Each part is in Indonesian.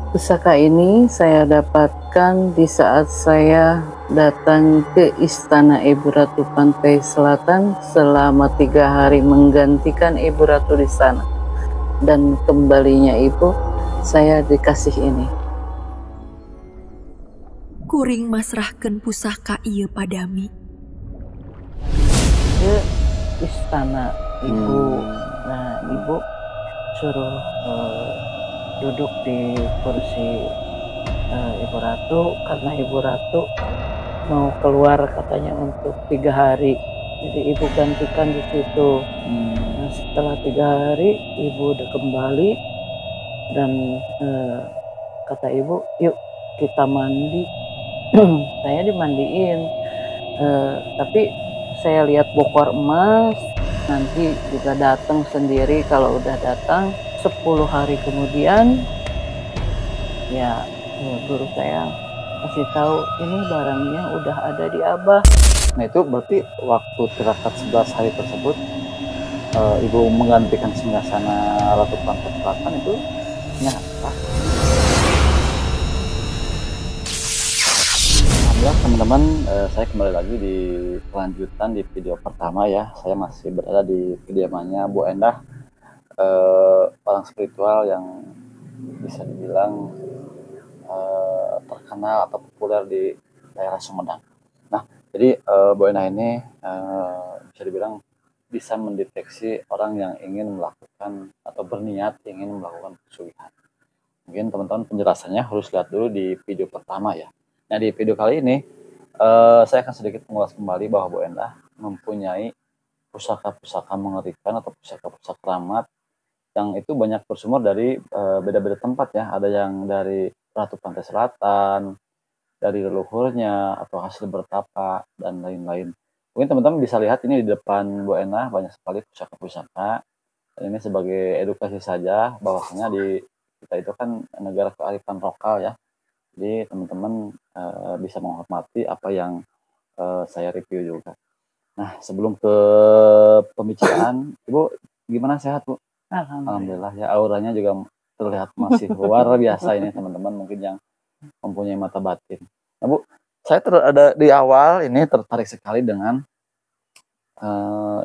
Pusaka ini saya dapatkan di saat saya datang ke Istana Ibu Ratu Pantai Selatan selama 3 hari menggantikan Ibu Ratu di sana. Dan kembalinya Ibu, saya dikasih ini. Kuring masrahkeun pusaka ieu padami. Ke Istana Ibu. Nah, Ibu suruh duduk di kursi Ibu Ratu karena Ibu Ratu mau keluar katanya untuk 3 hari. Jadi Ibu gantikan di situ. Nah, setelah 3 hari Ibu udah kembali dan kata Ibu, yuk kita mandi. Saya dimandiin, tapi saya lihat bokor emas. Nanti juga datang sendiri. Kalau udah datang 10 hari kemudian, ya guru saya kasih tahu ini barangnya udah ada di Abah. Nah itu berarti waktu tirakat 11 hari tersebut Ibu menggantikan singgasana Ratu Pantai Selatan itu nyata. Alhamdulillah teman-teman, saya kembali lagi di kelanjutan di video pertama ya. Saya masih berada di kediamannya Bu Endah, orang spiritual yang bisa dibilang terkenal atau populer di daerah Sumedang. Nah, jadi Bu Endah ini bisa dibilang bisa mendeteksi orang yang ingin melakukan atau berniat ingin melakukan pesugihan. Mungkin teman-teman penjelasannya harus lihat dulu di video pertama ya. Nah di video kali ini saya akan sedikit mengulas kembali bahwa Bu Endah mempunyai pusaka-pusaka mengerikan atau pusaka-pusaka keramat yang itu banyak bersumber dari beda-beda tempat ya. Ada yang dari Ratu Pantai Selatan, dari leluhurnya atau hasil bertapa dan lain-lain. Mungkin teman-teman bisa lihat ini di depan Bu Endah banyak sekali pusaka-pusaka. Dan ini sebagai edukasi saja bahwasanya di kita itu kan negara kearifan lokal ya. Jadi teman-teman bisa menghormati apa yang saya review juga. Nah sebelum ke pembicaraan, Ibu gimana, sehat Bu? Alhamdulillah ya, auranya juga terlihat masih luar biasa ini teman-teman mungkin yang mempunyai mata batin. Nah Bu, saya ada di awal ini tertarik sekali dengan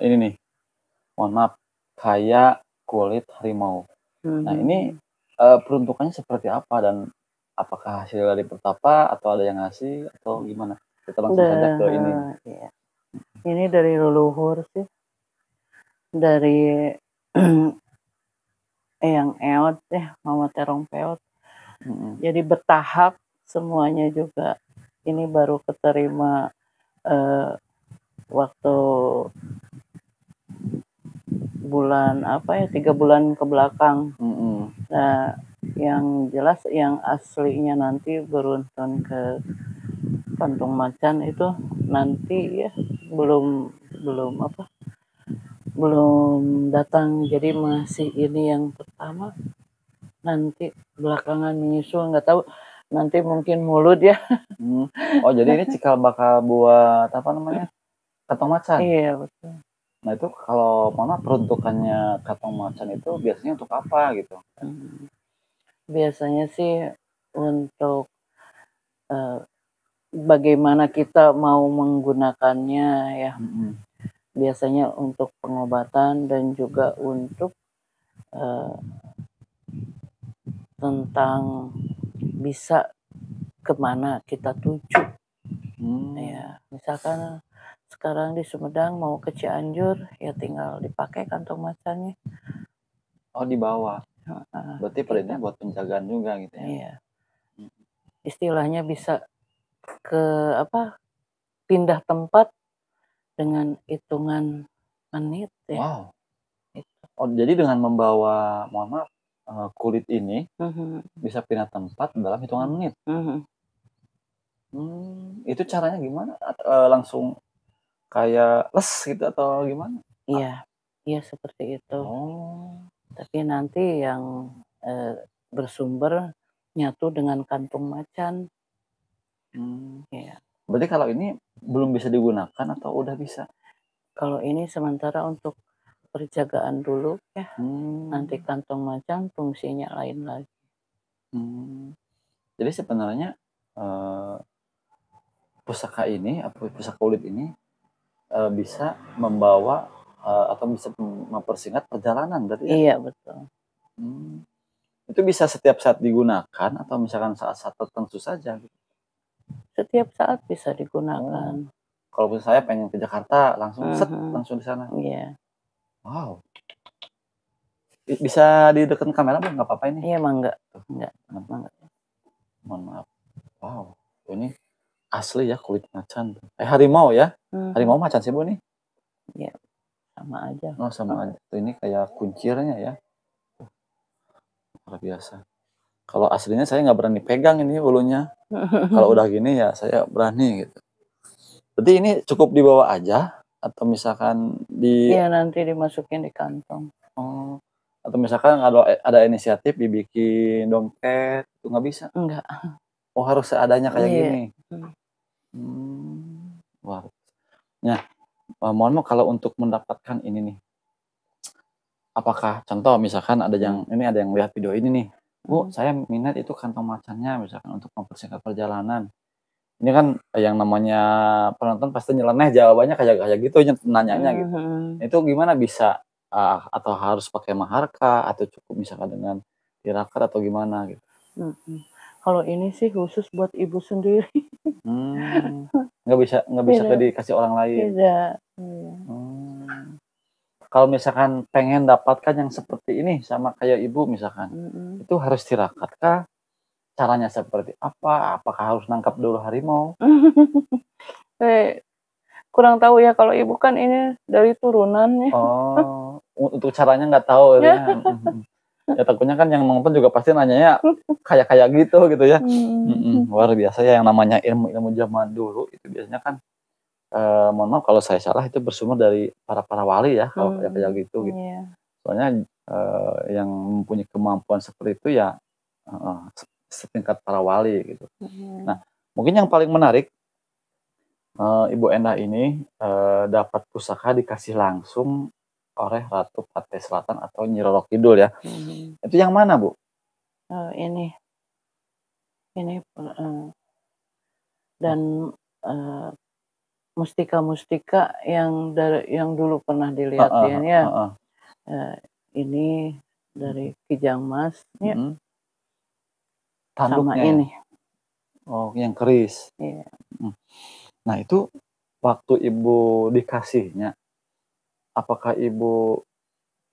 ini nih, mohon maaf, kayak kulit harimau. Nah ini peruntukannya seperti apa dan apakah hasil dari pertapa atau ada yang ngasih atau gimana? Kita langsung saja ke ini. Iya. Ini dari leluhur sih, dari Eyang Eot ya, Mama Terong Peot. Jadi bertahap semuanya juga. Ini baru keterima waktu bulan apa ya, 3 bulan ke belakang. Nah, yang jelas yang aslinya nanti beruntun ke Kantung Macan itu nanti ya belum datang. Jadi masih ini yang pertama, nanti belakangan menyusul, nggak tahu nanti mungkin mulut ya. Oh jadi ini cikal bakal buat apa namanya, Kantong Macan? Iya betul. Nah itu kalau mana peruntukannya Kantong Macan itu biasanya untuk apa gitu? Biasanya sih untuk bagaimana kita mau menggunakannya ya. Biasanya untuk pengobatan dan juga untuk tentang bisa kemana kita tuju. Ya, misalkan sekarang di Sumedang mau ke Cianjur, ya tinggal dipakai kantong macannya. Oh dibawa. Berarti perintahnya buat penjagaan juga gitu ya? Iya. Istilahnya bisa ke pindah tempat dengan hitungan menit ya. Wow. Oh jadi dengan membawa, mohon maaf, kulit ini bisa pindah tempat dalam hitungan menit. Itu caranya gimana? Langsung kayak les gitu atau gimana? Iya seperti itu. Tapi nanti yang bersumber nyatu dengan kantung macan. Iya. Berarti kalau ini belum bisa digunakan atau udah bisa? Kalau ini sementara untuk perjagaan dulu ya. Nanti kantong macan fungsinya lain lagi. Jadi sebenarnya pusaka kulit ini bisa membawa atau bisa mempersingkat perjalanan berarti ya? Iya, betul. Itu bisa setiap saat digunakan atau misalkan saat-saat tertentu saja gitu? Setiap saat bisa digunakan. Kalau misalnya saya pengen ke Jakarta langsung langsung di sana? Iya. Wow. Bisa dideketin kamera nggak apa-apa ini? Iya, mangga. Enggak. Mohon maaf. Wow, ini asli ya kulit macan. Harimau ya? Harimau macan sih Bu nih? Iya, sama aja. Oh sama aja. Ini kayak kuncirnya ya. Luar biasa. Kalau aslinya saya nggak berani pegang ini ulunya. Kalau udah gini ya saya berani gitu. Berarti ini cukup dibawa aja atau misalkan Iya, nanti dimasukin di kantong. Oh, atau misalkan ada inisiatif dibikin dompet itu nggak bisa? Enggak. Oh harus seadanya kayak Iya. gini? Wah. Nah, mohon maaf kalau untuk mendapatkan ini nih, apakah contoh misalkan ada yang lihat video ini nih, Bu, saya minat itu kantong macannya misalkan untuk mempersingkat perjalanan. Ini kan yang namanya penonton pasti nyeleneh jawabannya kayak gitu nanyanya gitu. Itu gimana bisa atau harus pakai mahar kah atau cukup misalkan dengan tirakat atau gimana gitu? Kalau ini sih khusus buat ibu sendiri. Nggak bisa dikasih orang lain? Tidak. Kalau misalkan pengen dapatkan yang seperti ini sama kayak ibu misalkan, itu harus tirakat kah? Caranya seperti apa? Apakah harus nangkap dulu harimau? Kurang tahu ya, kalau ibu kan ini dari turunannya. Oh, untuk caranya nggak tahu ya. Ya takutnya kan yang nonton juga pasti nanyanya kayak gitu ya. Luar biasa ya yang namanya ilmu zaman dulu itu biasanya kan mohon maaf kalau saya salah itu bersumber dari para wali ya kalau kayak gitu. Soalnya yang mempunyai kemampuan seperti itu ya setingkat para wali gitu. Nah, mungkin yang paling menarik Ibu Endah ini dapat pusaka dikasih langsung oleh Ratu Patih Selatan atau Nyi Roro Kidul ya. Itu yang mana, Bu? Ini dan mustika-mustika yang dulu pernah dilihatin ya. Ini dari Kijang Mas ya. Sama ini. Oh, yang keris. Iya. Nah, itu waktu Ibu dikasihnya, apakah Ibu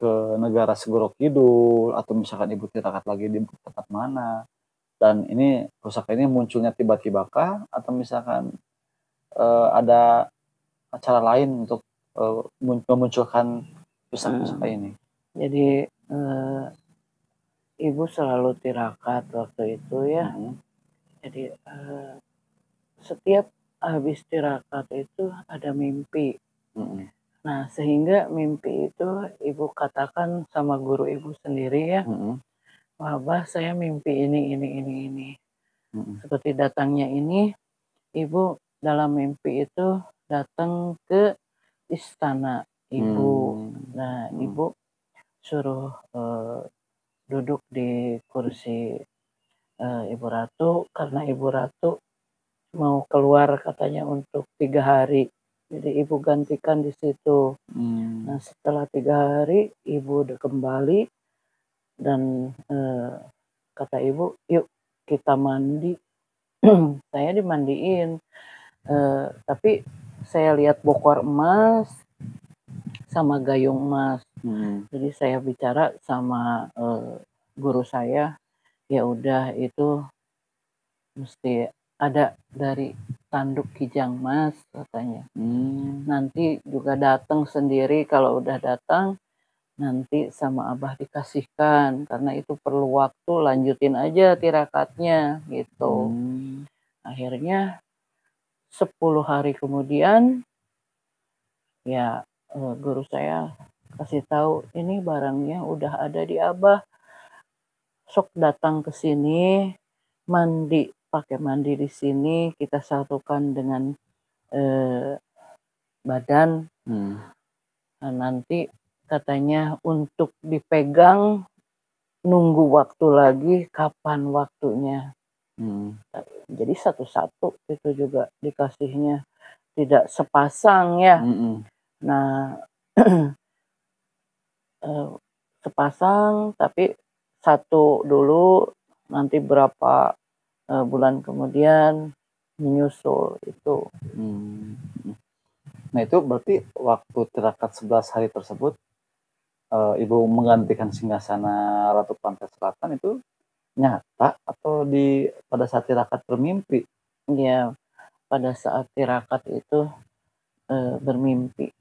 ke negara Segoro Kidul atau misalkan Ibu tirakat lagi di tempat mana? Dan ini pusaka ini munculnya tiba-tiba kah atau misalkan ada cara lain untuk memunculkan pusaka ini? Jadi Ibu selalu tirakat waktu itu ya. Jadi setiap habis tirakat itu ada mimpi. Nah, sehingga mimpi itu Ibu katakan sama guru Ibu sendiri ya. Wah, Abah, saya mimpi ini. Seperti datangnya ini, Ibu dalam mimpi itu datang ke istana Ibu. Nah, Ibu suruh duduk di kursi Ibu Ratu karena Ibu Ratu mau keluar katanya untuk 3 hari. Jadi Ibu gantikan di situ. Nah, setelah 3 hari Ibu udah kembali dan kata Ibu, yuk kita mandi. Saya dimandiin. Tapi saya lihat bokor emas sama gayung emas. Jadi saya bicara sama guru saya, ya udah itu mesti ada dari tanduk Kijang Mas katanya. Nanti juga datang sendiri, kalau udah datang nanti sama Abah dikasihkan karena itu perlu waktu, lanjutin aja tirakatnya gitu. Akhirnya 10 hari kemudian ya guru saya kasih tahu ini barangnya udah ada di Abah. Sok datang ke sini, pakai mandi di sini, kita satukan dengan badan. Nah, nanti katanya untuk dipegang nunggu waktu lagi kapan waktunya. Hmm. Jadi satu-satu itu juga dikasihnya, tidak sepasang ya. Mm-mm. Nah, sepasang tapi satu dulu, nanti berapa bulan kemudian menyusul itu. Hmm. Nah itu berarti waktu tirakat 11 hari tersebut Ibu menggantikan singgasana Ratu Pantai Selatan itu nyata atau pada saat tirakat bermimpi? Ya, pada saat tirakat itu bermimpi.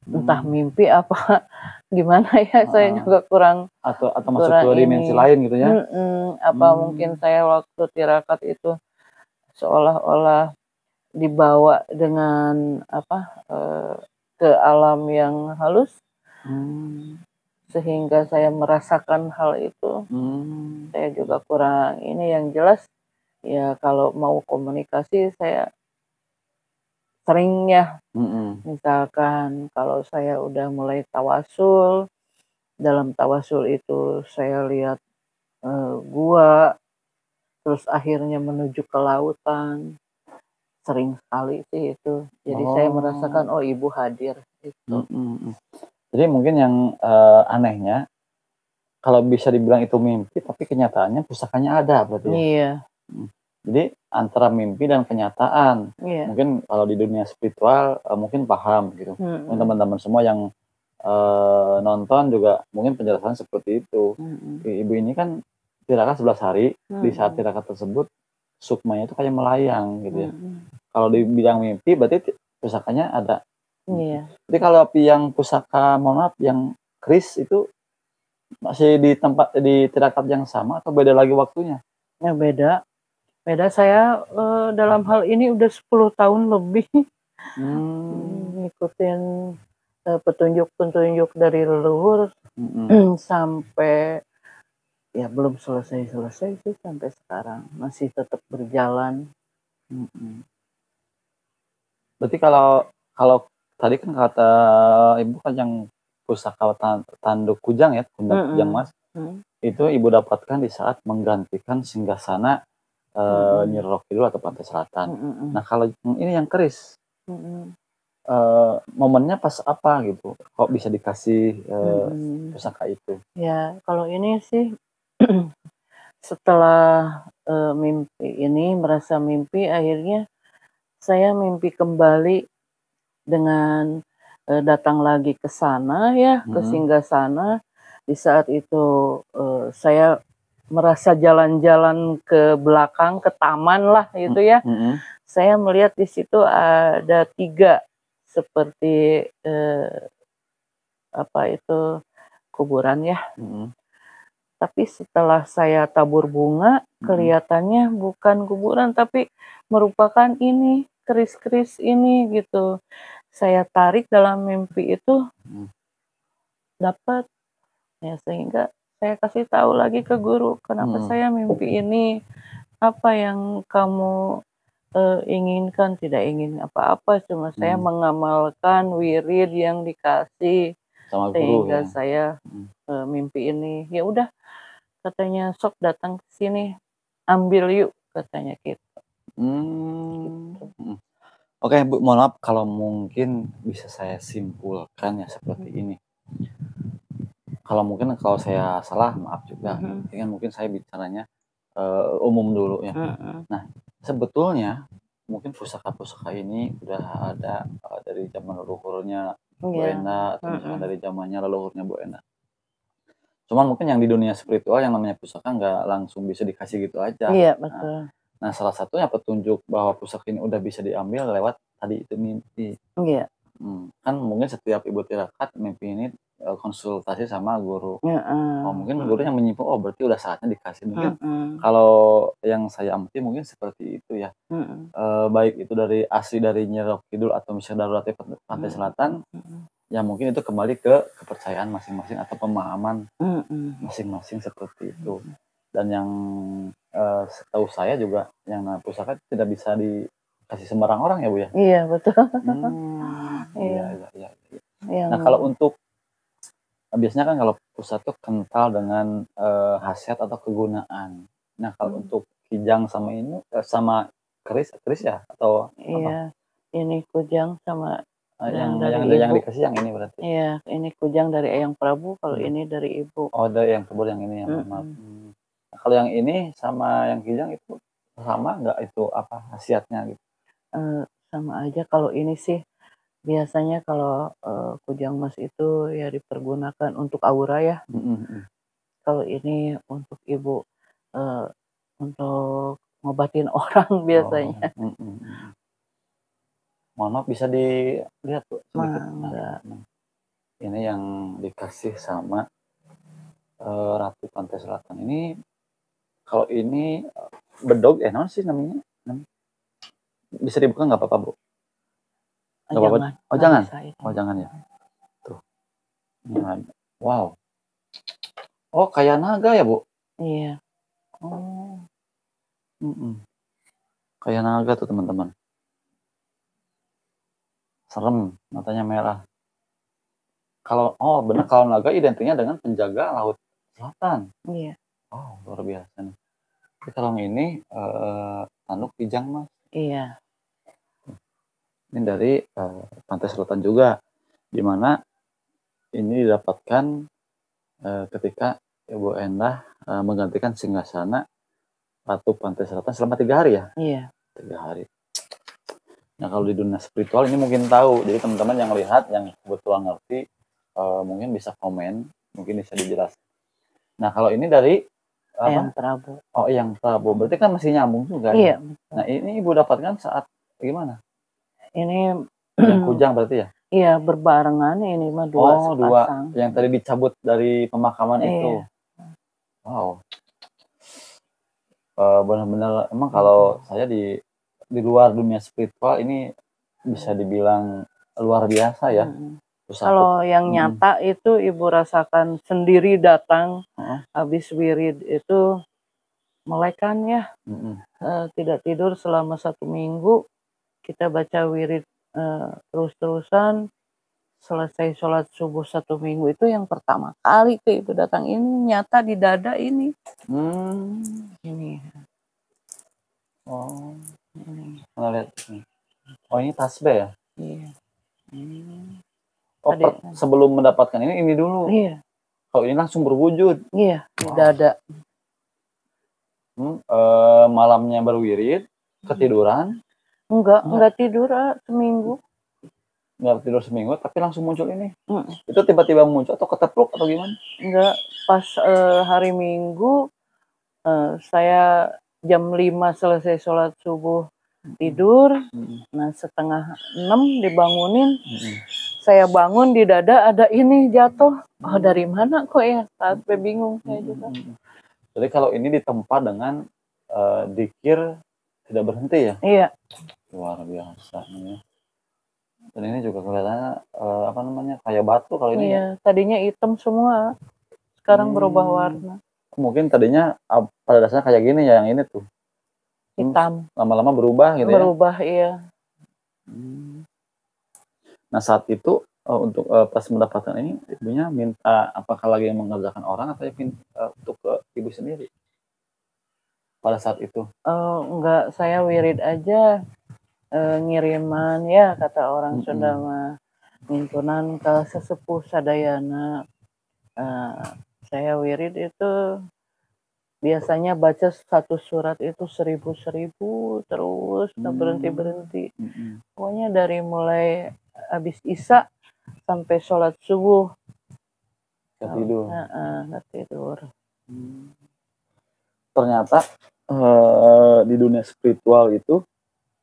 Entah mimpi apa gimana ya, saya juga kurang atau masuk ke dimensi lain gitu ya. Apa mungkin saya waktu tirakat itu seolah-olah dibawa dengan ke alam yang halus, sehingga saya merasakan hal itu. Saya juga kurang ini, yang jelas ya kalau mau komunikasi saya sering ya. Misalkan kalau saya udah mulai tawasul, dalam tawasul itu saya lihat gua, terus akhirnya menuju ke lautan. Sering sekali sih itu. Jadi saya merasakan ibu hadir itu. Jadi mungkin yang anehnya kalau bisa dibilang itu mimpi tapi kenyataannya pusakanya ada berarti ya. Iya. Jadi antara mimpi dan kenyataan. Iya. Mungkin kalau di dunia spiritual mungkin paham gitu. Teman-teman semua yang nonton juga mungkin penjelasan seperti itu. Ibu ini kan tirakat 11 hari, di saat tirakat tersebut sukmanya itu kayak melayang gitu ya. Kalau dibilang mimpi berarti pusakanya ada. Iya. Jadi kalau yang pusaka, mohon maaf, yang keris itu masih di tempat di tirakat yang sama atau beda lagi waktunya? Ya beda. Beda, saya dalam hal ini udah 10 tahun lebih ngikutin petunjuk-petunjuk dari leluhur sampai ya belum selesai sih sampai sekarang, masih tetap berjalan. Berarti kalau tadi kan kata ibu kan yang pusaka tanduk kujang ya, kujang mas, itu ibu dapatkan di saat menggantikan singgasana Nyi Roro Kidul atau Pantai Selatan. Nah kalau ini yang keris, momennya pas apa gitu? Kok bisa dikasih pusaka itu? Ya kalau ini sih setelah merasa mimpi, akhirnya saya mimpi kembali dengan datang lagi ke sana ya, ke singgasana. Di saat itu saya merasa jalan-jalan ke belakang, ke taman lah itu ya. Saya melihat di situ ada 3 seperti kuburan ya. Tapi setelah saya tabur bunga, kelihatannya bukan kuburan tapi merupakan ini, keris-keris ini gitu. Saya tarik dalam mimpi itu, dapat ya, sehingga saya kasih tahu lagi ke guru, kenapa saya mimpi ini, apa yang kamu inginkan. Tidak ingin apa-apa, cuma saya mengamalkan wirid yang dikasih sama guru, sehingga ya? saya mimpi ini. Ya udah, katanya sok datang ke sini, ambil yuk, katanya gitu. Oke Bu, mohon maaf kalau mungkin bisa saya simpulkan ya seperti ini. Kalau saya salah maaf juga. Mungkin saya bicaranya umum dulu ya. Nah sebetulnya mungkin pusaka-pusaka ini udah ada dari zaman leluhurnya Bu Enda, atau misalkan dari zamannya leluhurnya Bu Enda. Cuman mungkin yang di dunia spiritual yang namanya pusaka nggak langsung bisa dikasih gitu aja. Iya betul. Nah salah satunya petunjuk bahwa pusaka ini udah bisa diambil lewat tadi itu mimpi. Iya. Kan mungkin setiap ibu tirakat mimpi ini konsultasi sama guru. Mungkin gurunya menyimpul, berarti udah saatnya dikasih. Mungkin kalau yang saya amati mungkin seperti itu ya. Baik itu asli dari Nyi Roro Kidul atau misalnya dari Pantai Selatan, ya mungkin itu kembali ke kepercayaan masing-masing atau pemahaman masing-masing seperti itu. Dan yang setahu saya juga yang pusaka tidak bisa dikasih sembarang orang ya Bu ya? Iya betul. Iya. Yang... Nah kalau untuk biasanya kan kalau pusat tuh kental dengan khasiat atau kegunaan. Nah kalau untuk kijang sama ini sama keris ya atau apa? Iya, ini kujang sama yang dari yang ibu. dikasih yang ini berarti. Iya, ini kujang dari Eyang Prabu, kalau ini dari ibu. Oh, dari yang kebun yang ini ya, maaf. Kalau yang ini sama yang kijang itu sama nggak itu apa khasiatnya gitu? Sama aja. Kalau ini sih biasanya kalau kujang emas itu ya dipergunakan untuk aura ya. Kalau ini untuk ibu untuk ngobatin orang biasanya. Mohon maaf bisa dilihat tuh sedikit. Enggak. Ini yang dikasih sama Ratu Pantai Selatan ini. Kalau ini bedog non sih namanya. Bisa dibuka nggak apa-apa Bu? Nggak apa-apa. Oh jangan. Oh jangan ya. Tuh. Wow. Oh kayak naga ya Bu? Iya. Oh. Kayak naga tuh teman-teman. Serem, matanya merah. Kalau benar kalau naga identiknya dengan penjaga laut selatan. Iya. Oh luar biasa nih. Tapi kalau ini tanduk kijang Mas. Iya. Ini dari Pantai Selatan juga, dimana ini didapatkan ketika Ibu Endah menggantikan singgasana Ratu Pantai Selatan selama 3 hari ya? Iya. 3 hari. Nah kalau di dunia spiritual ini mungkin tahu, jadi teman-teman yang lihat, yang kebetulan ngerti, mungkin bisa komen, mungkin bisa dijelaskan. Nah kalau ini dari Eyang Prabu. Oh Eyang Prabu, berarti kan masih nyambung juga. Iya. Nah ini Ibu dapatkan saat gimana? Ini yang kujang berarti ya? Iya, berbarengan ini mah dua sepasang. Yang tadi dicabut dari pemakaman itu. Wow. Benar-benar emang kalau saya di luar dunia spiritual ini bisa dibilang luar biasa ya. Kalau yang nyata itu Ibu rasakan sendiri datang habis wirid itu melekan ya. Tidak tidur selama 1 minggu. Kita baca wirid terus-terusan, selesai sholat subuh 1 minggu itu yang pertama kali ke Ibu datang ini nyata di dada ini. Ini. Oh, ini. Lihat. Oh ini tasbih ya? Iya. Oh, sebelum mendapatkan ini dulu. Iya. Kalau ini langsung berwujud. Iya, di dada. Malamnya berwirid, ketiduran. Enggak tidur seminggu. Enggak tidur seminggu, tapi langsung muncul ini. Itu tiba-tiba muncul atau ketepluk atau gimana? Enggak, pas hari Minggu saya jam 5 selesai sholat subuh tidur. Nah 5:30 dibangunin. Saya bangun di dada ada ini jatuh. Oh dari mana kok ya? Sampai bingung saya juga. Jadi kalau ini ditempa dengan dikir tidak berhenti ya? Iya. Luar biasa nih. Dan ini juga kelihatannya kayak batu kalau ini. Iya, tadinya hitam semua. Sekarang berubah warna. Mungkin tadinya pada dasarnya kayak gini ya, yang ini tuh. Hitam. Lama-lama berubah gitu ya? Berubah, iya. Nah saat itu untuk pas mendapatkan ini, ibunya minta apakah lagi yang mengerjakan orang atau untuk ibu sendiri? Pada saat itu? Enggak, saya wirid aja. Ngiriman ya kata orang Sunda mah, ngintunan ke sesepuh sadayana. Saya wirid itu biasanya baca 1 surat itu 1000 terus tak berhenti. Pokoknya dari mulai habis isya sampai sholat subuh nggak tidur. Ternyata di dunia spiritual itu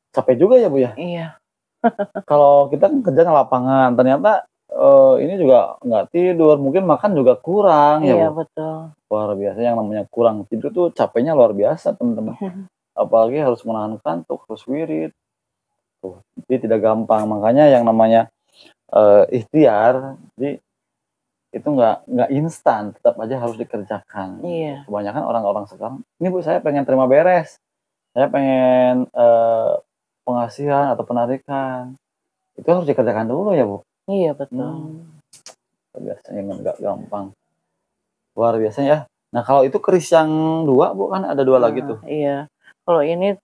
capek juga ya Bu ya? Iya. Kalau kita kan kerja di lapangan, ternyata ini juga nggak tidur, mungkin makan juga kurang ya Bu? Iya betul. Luar biasa, yang namanya kurang tidur tuh capeknya luar biasa teman-teman. Apalagi harus menahan kantuk, harus wirid. Tuh, jadi tidak gampang, makanya yang namanya ikhtiar, jadi itu nggak instan, tetap aja harus dikerjakan. Iya. Kebanyakan orang-orang sekarang, ini Bu saya pengen terima beres, saya pengen pengasihan atau penarikan, itu harus dikerjakan dulu ya Bu? Iya betul. biasanya nggak gampang. Luar biasa ya. Nah kalau itu keris yang 2 Bu, kan ada 2 lagi tuh? Iya. Kalau ini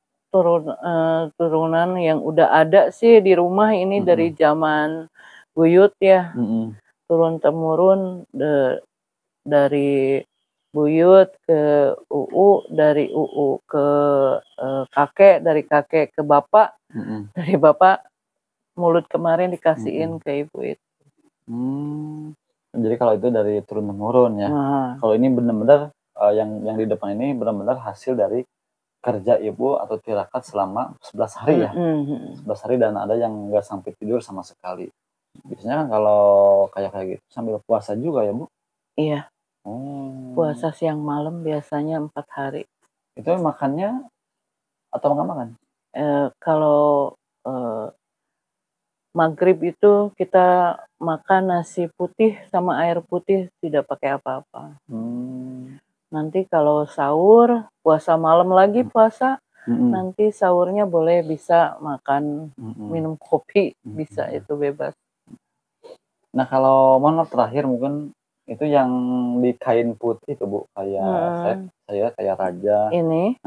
turunan yang udah ada sih di rumah ini dari zaman buyut ya. Turun-temurun dari buyut ke dari ke kakek, dari kakek ke bapak, dari bapak mulut kemarin dikasihin ke ibu itu. Jadi kalau itu dari turun-temurun ya. Kalau ini benar-benar yang di depan ini benar-benar hasil dari kerja ibu atau tirakat selama 11 hari ya. 11 hari dan ada yang nggak sampai tidur sama sekali. Biasanya kan kalau kayak gitu sambil puasa juga ya Bu? Iya. Puasa siang malam biasanya 4 hari. Itu makannya atau nggak makan? Kalau maghrib itu kita makan nasi putih sama air putih, tidak pakai apa-apa. Nanti kalau sahur, puasa malam lagi puasa, nanti sahurnya boleh bisa makan, minum kopi, bisa itu bebas. Nah kalau mana terakhir mungkin itu yang di kain putih tuh Bu, kayak saya kayak raja. Ini?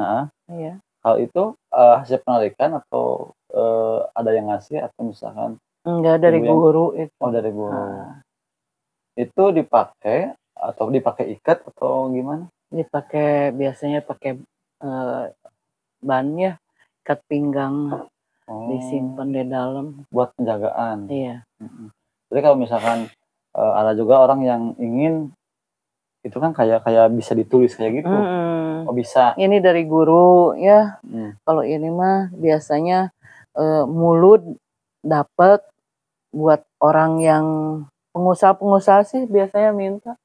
Iya. Kalau itu hasil penarikan atau ada yang ngasih atau misalkan? Enggak, dari guru itu. Oh dari guru. Itu dipakai atau dipakai ikat atau gimana? Dipakai, biasanya pakai ban ya, ikat pinggang, disimpan di dalam. Buat penjagaan? Iya. Jadi kalau misalkan ada juga orang yang ingin, itu kan kayak bisa ditulis kayak gitu. Oh bisa? Ini dari guru ya. Kalau ini mah biasanya mulut dapat buat orang yang pengusaha sih biasanya minta.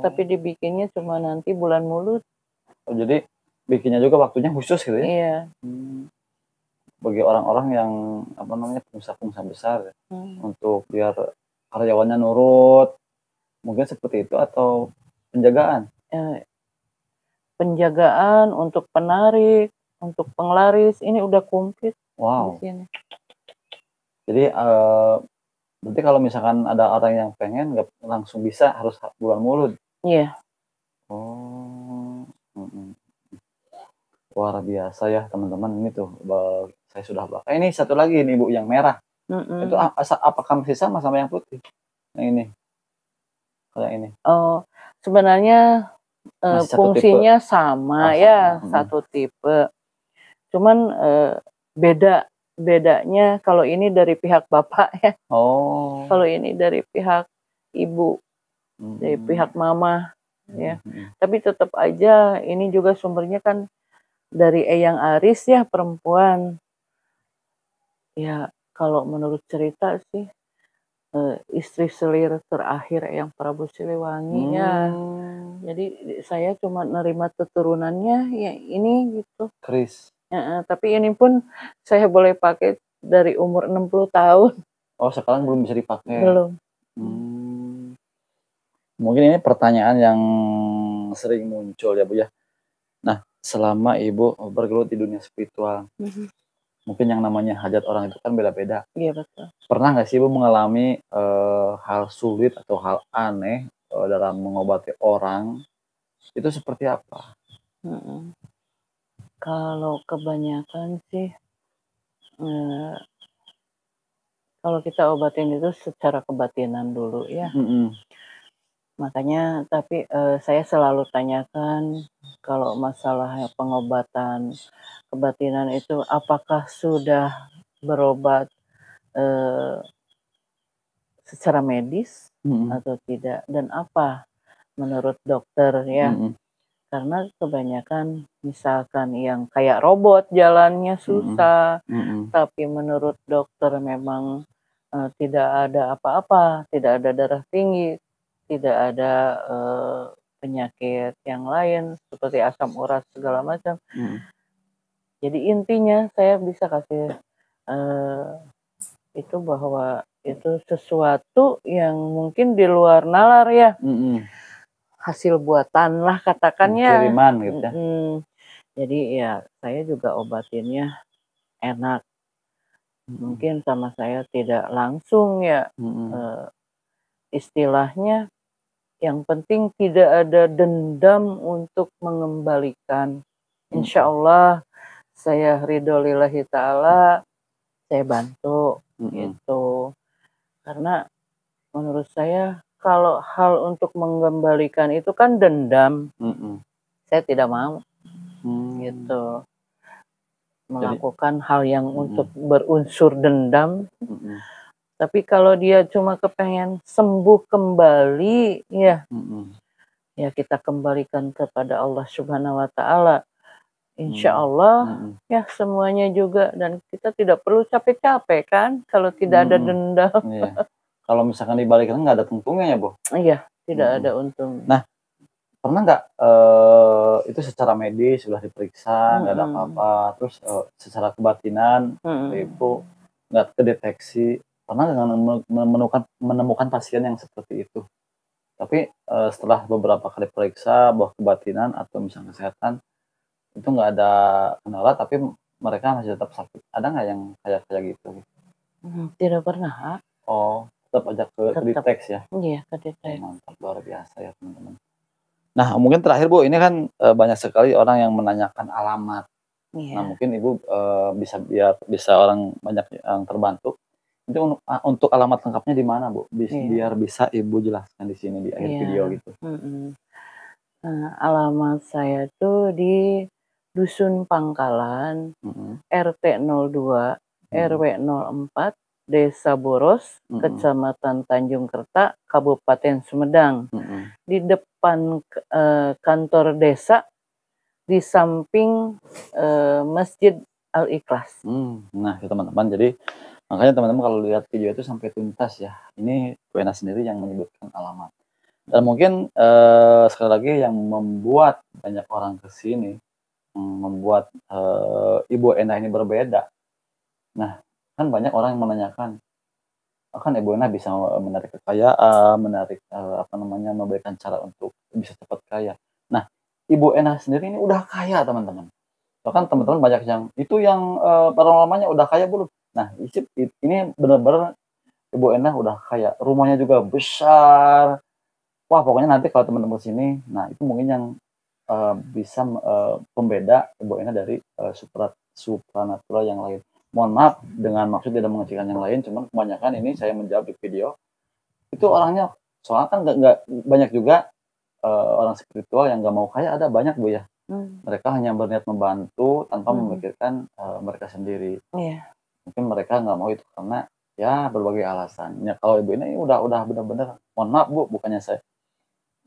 Tapi dibikinnya cuma nanti bulan Mulut. Oh, jadi bikinnya juga waktunya khusus gitu ya? Iya. Bagi orang-orang yang apa namanya pengusaha besar ya, untuk biar karyawannya nurut, mungkin seperti itu atau penjagaan? Penjagaan untuk penarik, untuk penglaris, ini udah komplit. Wow. Di sini. Jadi berarti kalau misalkan ada orang yang pengen nggak langsung bisa, harus bulan Mulut? Iya. Luar biasa ya teman-teman, ini tuh saya sudah baca. Ini satu lagi nih Bu, yang merah. Itu apakah masih sama yang putih? Yang ini? Kalau yang ini? Oh, sebenarnya fungsinya sama ya, satu tipe. Cuman bedanya kalau ini dari pihak bapak ya. Kalau ini dari pihak ibu, dari pihak mama ya. Tapi tetap aja ini juga sumbernya kan dari Eyang Aris ya, perempuan. Ya kalau menurut cerita sih istri selir terakhir Eyang Prabu Siliwangi ya. Jadi saya cuma nerima keturunannya ya ini gitu. Keris. Tapi ini pun saya boleh pakai dari umur 60 tahun. Oh, sekarang belum bisa dipakai? Belum. Mungkin ini pertanyaan yang sering muncul ya Bu ya. Nah, selama Ibu bergelut di dunia spiritual, mungkin yang namanya hajat orang itu kan beda-beda. Iya betul. Pernah nggak sih Ibu mengalami hal sulit atau hal aneh dalam mengobati orang? Itu seperti apa? Kalau kebanyakan sih, kalau kita obatin itu secara kebatinan dulu ya. Makanya tapi saya selalu tanyakan kalau masalah pengobatan kebatinan itu apakah sudah berobat secara medis atau tidak, dan apa menurut dokter ya. Karena kebanyakan misalkan yang kayak robot jalannya susah, tapi menurut dokter memang tidak ada apa-apa, tidak ada darah tinggi, tidak ada penyakit yang lain seperti asam urat segala macam. Jadi intinya saya bisa kasih itu bahwa itu sesuatu yang mungkin di luar nalar ya. Hasil buatan lah katakannya. Kiriman gitu ya. Jadi ya saya juga obatinnya enak. Mungkin sama saya tidak langsung ya istilahnya yang penting tidak ada dendam untuk mengembalikan. Insya Allah saya ridho lillahi ta'ala, saya bantu gitu. Karena menurut saya kalau hal untuk mengembalikan itu kan dendam, saya tidak mau gitu melakukan hal yang untuk berunsur dendam. Tapi kalau dia cuma kepengen sembuh kembali, ya kita kembalikan kepada Allah Subhanahu wa Ta'ala. Insya Allah ya semuanya juga, dan kita tidak perlu capek-capek kan kalau tidak ada dendam. Iya. Kalau misalkan dibalikan nggak ada untungnya ya, Bu? Iya, tidak ada untung. Nah, pernah nggak itu secara medis sudah diperiksa nggak ada apa-apa, terus secara kebatinan itu nggak kedeteksi, pernah nggak menemukan pasien yang seperti itu? Tapi setelah beberapa kali periksa bahwa kebatinan atau misalnya kesehatan itu nggak ada kendala, tapi mereka masih tetap sakit. Ada nggak yang kayak gitu? Tidak pernah. Oh, tetap aja kedeteksi ya? Iya, kedeteksi. Mantap, luar biasa ya teman-teman. Nah, mungkin terakhir Bu, ini kan banyak sekali orang yang menanyakan alamat. Nah, mungkin Ibu bisa orang banyak yang terbantu. Itu untuk alamat lengkapnya di mana, Bu? Biar bisa Ibu jelaskan di sini di akhir video gitu. Nah, alamat saya tuh di Dusun Pangkalan, RT 02, RW 04, Desa Boros, Kecamatan Tanjung Kerta, Kabupaten Sumedang. Di depan kantor desa, di samping Masjid Al-Ikhlas. Nah, teman-teman, jadi makanya teman-teman kalau lihat video itu sampai tuntas ya. Ini Bu Ena sendiri yang menyebutkan alamat. Dan mungkin sekali lagi yang membuat banyak orang ke sini, membuat Ibu Ena ini berbeda. Nah, kan banyak orang yang menanyakan, kan Ibu Ena bisa menarik kekayaan, memberikan cara untuk bisa cepat kaya. Nah, Ibu Ena sendiri ini udah kaya teman-teman. Bahkan teman-teman banyak yang paranormalnya udah kaya belum? Nah, ini benar-benar Ibu Ena udah kaya, rumahnya juga besar. Wah, pokoknya nanti kalau teman-teman sini, nah itu mungkin yang bisa pembeda Ibu Ena dari supranatural yang lain. Mohon maaf dengan maksud tidak mengecilkan yang lain, cuman kebanyakan ini saya menjawab di video itu orangnya, soalnya kan nggak banyak juga orang spiritual yang nggak mau kaya, ada banyak Bu ya. Mereka hanya berniat membantu tanpa memikirkan mereka sendiri. Mungkin mereka nggak mau itu karena ya berbagai alasan. Ya kalau Ibu ini udah benar-benar, mohon maaf Bu, bukannya saya.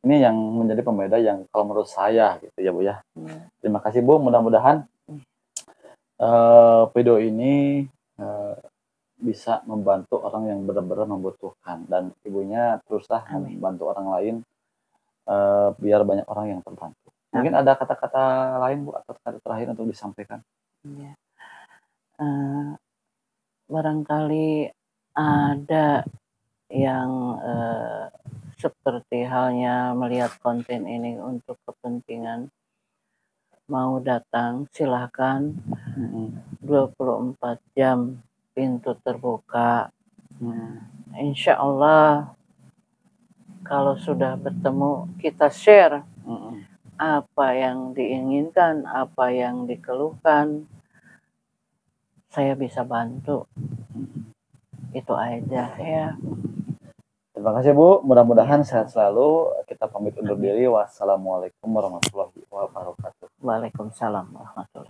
Ini yang menjadi pembeda yang kalau menurut saya gitu ya Bu ya. Terima kasih Bu, mudah-mudahan video ini bisa membantu orang yang benar-benar membutuhkan, dan ibunya teruslah membantu orang lain biar banyak orang yang terbantu. Mungkin ada kata-kata lain Bu atau kata terakhir untuk disampaikan? Barangkali ada yang seperti halnya melihat konten ini untuk kepentingan, mau datang silahkan. 24 jam pintu terbuka. Insya Allah kalau sudah bertemu kita share apa yang diinginkan, apa yang dikeluhkan, saya bisa bantu. Itu aja ya. Terima kasih Bu, mudah-mudahan sehat selalu. Kita pamit undur diri. Wassalamualaikum warahmatullahi wabarakatuh. Waalaikumsalam warahmatullahi wabarakatuh.